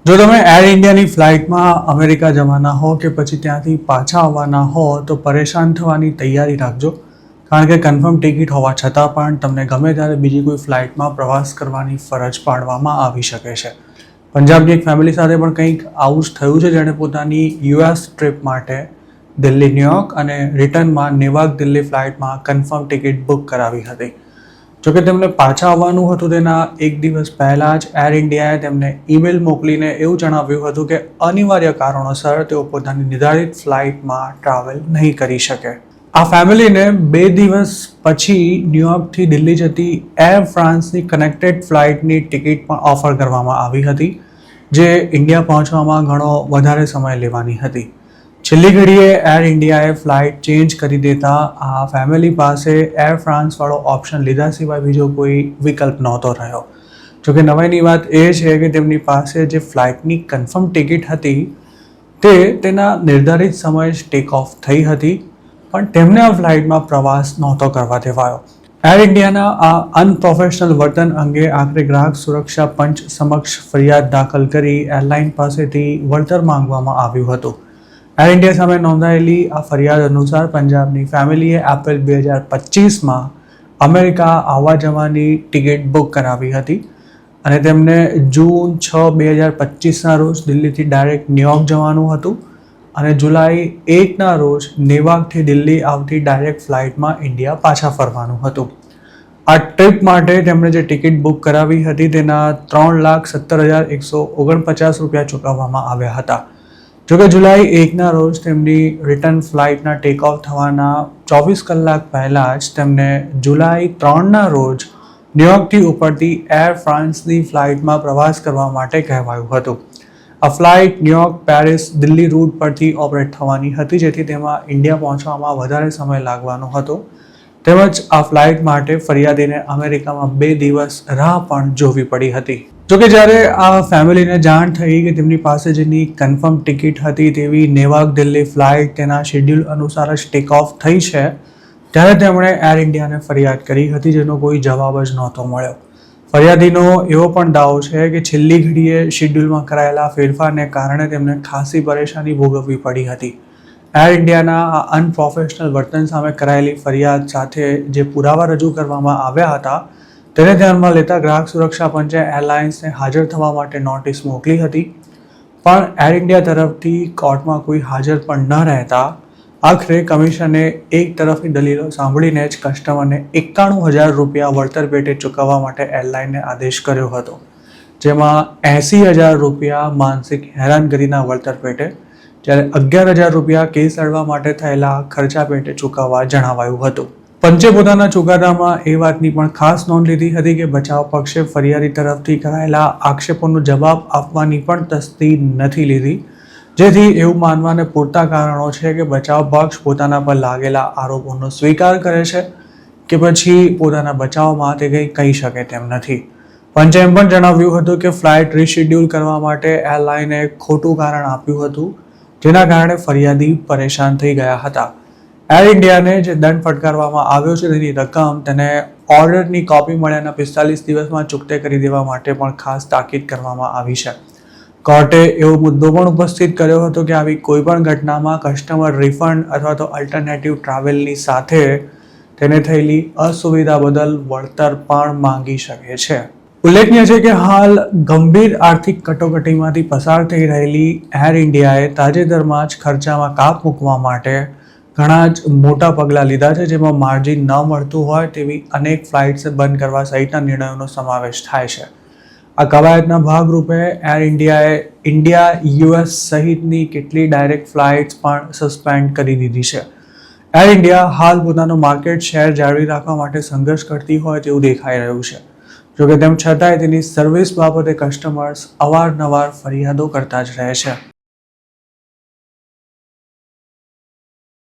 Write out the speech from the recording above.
જો તમે એર ઇન્ડિયાની ફ્લાઇટમાં અમેરિકા જવાના હો કે પછી ત્યાંથી પાછા આવવાના હો તો પરેશાન થવાની તૈયારી રાખજો, કારણ કે કન્ફર્મ ટિકિટ હોવા છતાં પણ તમને ગમે ત્યારે બીજી કોઈ ફ્લાઇટમાં પ્રવાસ કરવાની ફરજ પાડવામાં આવી શકે છે. પંજાબની એક ફેમિલી સાથે પણ કંઈક આવું જ થયું છે, જેણે પોતાની યુએસ ટ્રીપ માટે દિલ્હી ન્યુયોર્ક અને રિટર્નમાં નેવાક દિલ્હી ફ્લાઇટમાં કન્ફર્મ ટિકિટ બુક કરાવી હતી. જોકે તેમને પાછા આવવાનું હતું તેના એક દિવસ પહેલાં જ એર ઇન્ડિયાએ તેમને ઈમેલ મોકલીને એવું જણાવ્યું હતું કે અનિવાર્ય કારણોસર તેઓ પોતાની નિર્ધારિત ફ્લાઇટમાં ટ્રાવેલ નહીં કરી શકે. આ ફેમિલીને 2 દિવસ પછી ન્યુયોર્કથી દિલ્હી જતી એર ફ્રાન્સની કનેક્ટેડ ફ્લાઇટની ટિકિટ પણ ઓફર કરવામાં આવી હતી, જે ઇન્ડિયા પહોંચવામાં ઘણો વધારે સમય લેવાની હતી. છેલ્લી ઘડીએ એર ઇન્ડિયાએ ફ્લાઇટ ચેન્જ કરી દેતા આ ફેમિલી પાસે એર ફ્રાન્સવાળો ઓપ્શન લીધા સિવાય બીજો કોઈ વિકલ્પ નહોતો રહ્યો. જોકે નવાઈની વાત એ છે કે તેમની પાસે જે ફ્લાઇટની કન્ફર્મ ટિકિટ હતી તે તેના નિર્ધારિત સમયે જ ટેક ઓફ થઈ હતી, પણ તેમને આ ફ્લાઇટમાં પ્રવાસ નહોતો કરવા દેવાયો. એર ઇન્ડિયાના આ અનપ્રોફેશનલ વર્તન અંગે આખરે ગ્રાહક સુરક્ષા પંચ સમક્ષ ફરિયાદ દાખલ કરી એરલાઇન પાસેથી વળતર માંગવામાં આવ્યું હતું. એર ઇન્ડિયા સામે નોંધાયેલી આ ફરિયાદ અનુસાર પંજાબની ફેમિલીએ એપ્રિલ 2025માં અમેરિકા આવવા જવાની ટિકિટ બુક કરાવી હતી અને તેમને જૂન 6, 2025ના રોજ દિલ્હીથી ડાયરેક્ટ ન્યુયોર્ક જવાનું હતું અને જુલાઈ 1ના રોજ નેવાકથી દિલ્હી આવતી ડાયરેક્ટ ફ્લાઇટમાં ઇન્ડિયા પાછા ફરવાનું હતું. આ ટ્રીપ માટે તેમણે જે ટિકિટ બુક કરાવી હતી તેના 3,17,149 રૂપિયા ચૂકવવામાં આવ્યા હતા. જોકે જુલાઈ 1ના રોજ તેમની રિટર્ન ફ્લાઇટના ટેક ઓફ થવાના 24 કલાક પહેલાં જ તેમને જુલાઈ 3ના રોજ ન્યુયોર્કથી ઉપડતી એર ફ્રાન્સની ફ્લાઇટમાં પ્રવાસ કરવા માટે કહેવાયું હતું. આ flight New York, Paris, Delhi route પરથી ઓપરેટ થવાની હતી, જેથી તેમાં ઇન્ડિયા પહોંચવામાં વધારે સમય લાગવાનો હતો. તેમજ આ ફ્લાઇટ માટે ફરિયાદીને અમેરિકામાં 2 દિવસ રાહ પણ જોવી પડી હતી. જોકે જ્યારે આ ફેમિલીને જાણ થઈ કે તેમની પાસે જેની કન્ફર્મ ટિકિટ હતી તેવી નેવાક દિલ્હી ફ્લાઇટ તેના શેડ્યુલ અનુસાર જ ટેક ઓફ થઈ છે, ત્યારે તેમણે એર ઇન્ડિયાને ફરિયાદ કરી હતી, જેનો કોઈ જવાબ જ નહોતો મળ્યો. ફરિયાદીનો એવો પણ દાવો છે કે છેલ્લી ઘડીએ શેડ્યુલમાં કરાયેલા ફેરફારને કારણે તેમને ખાસી પરેશાની ભોગવવી પડી હતી. એર ઇન્ડિયાના આ અનપ્રોફેશનલ વર્તન સામે કરાયેલી ફરિયાદ સાથે જે પુરાવા રજૂ કરવામાં આવ્યા હતા તેને ધ્યાનમાં લેતા ગ્રાહક સુરક્ષા પંચે એરલાઇન્સને હાજર થવા માટે નોટિસ મોકલી હતી, પણ એર ઇન્ડિયા તરફથી કોર્ટમાં કોઈ હાજર પણ ન રહેતા આખરે કમિશને એક તરફની દલીલો સાંભળીને જ કસ્ટમરને 91,000 રૂપિયા વળતર પેટે ચૂકવવા માટે એરલાઇનને આદેશ કર્યો હતો, જેમાં 80,000 રૂપિયા માનસિક હેરાનગતિના વળતર પેટે જ્યારે 11,000 રૂપિયા કેસ લડવા માટે થયેલા ખર્ચા પેટે ચૂકવવા જણાવાયું હતું. પંચે પોતાના ચુકાદામાં એ વાતની પણ ખાસ નોંધ લીધી હતી કે બચાવ પક્ષે ફરિયાદી તરફથી કરાયેલા આક્ષેપોનો જવાબ આપવાની પણ તસ્દી નથી લીધી, જેથી એવું માનવાને પૂરતા કારણો છે કે બચાવ પક્ષ પોતાના પર લાગેલા આરોપોનો સ્વીકાર કરે છે કે પછી પોતાના બચાવમાં તે કંઈ કહી શકે તેમ નથી. પંચે એમ પણ જણાવ્યું હતું કે ફ્લાઇટ રીશેડ્યુલ કરવા માટે એરલાઇને ખોટું કારણ આપ્યું હતું, જેના કારણે ફરિયાદી પરેશાન થઈ ગયા હતા. એર ઇન્ડિયાને જે દંડ ફટકારવામાં આવ્યો છે તેની રકમ તેને ઓર્ડરની કોપી મળ્યાના 45 દિવસમાં ચૂકતે કરી દેવા માટે પણ ખાસ તાકીદ કરવામાં આવી છે. કોર્ટે એવો મુદ્દો પણ ઉપસ્થિત કર્યો હતો કે આવી કોઈ પણ ઘટનામાં કસ્ટમર રિફંડ અથવા તો અલ્ટરનેટિવ ટ્રાવેલની સાથે તેને થયેલી અસુવિધા બદલ વળતર પણ માંગી શકે છે. ઉલ્લેખનીય છે કે હાલ ગંભીર આર્થિક કટોકટીમાંથી પસાર થઈ રહેલી એર ઇન્ડિયાએ તાજેતરમાં જ ખર્ચામાં કાપ મૂકવા માટે ઘણા જ મોટા પગલાં લીધા છે, જેમાં માર્જિન ન મળતું હોય તેવી અનેક ફ્લાઇટ્સ બંધ કરવા સહિતના નિર્ણયોનો સમાવેશ થાય છે. આ કવાયતના ભાગરૂપે એર ઇન્ડિયાએ ઇન્ડિયા, યુએસ સહિતની કેટલી ડાયરેક્ટ ફ્લાઇટ્સ પણ સસ્પેન્ડ કરી દીધી છે. એર ઇન્ડિયા હાલ પોતાનો માર્કેટ શેર જાળવી રાખવા માટે સંઘર્ષ કરતી હોય તેવું દેખાઈ રહ્યું છે. જોકે તેમ છતાંય તેની સર્વિસ બાબતે કસ્ટમર્સ અવારનવાર ફરિયાદો કરતા જ રહે છે.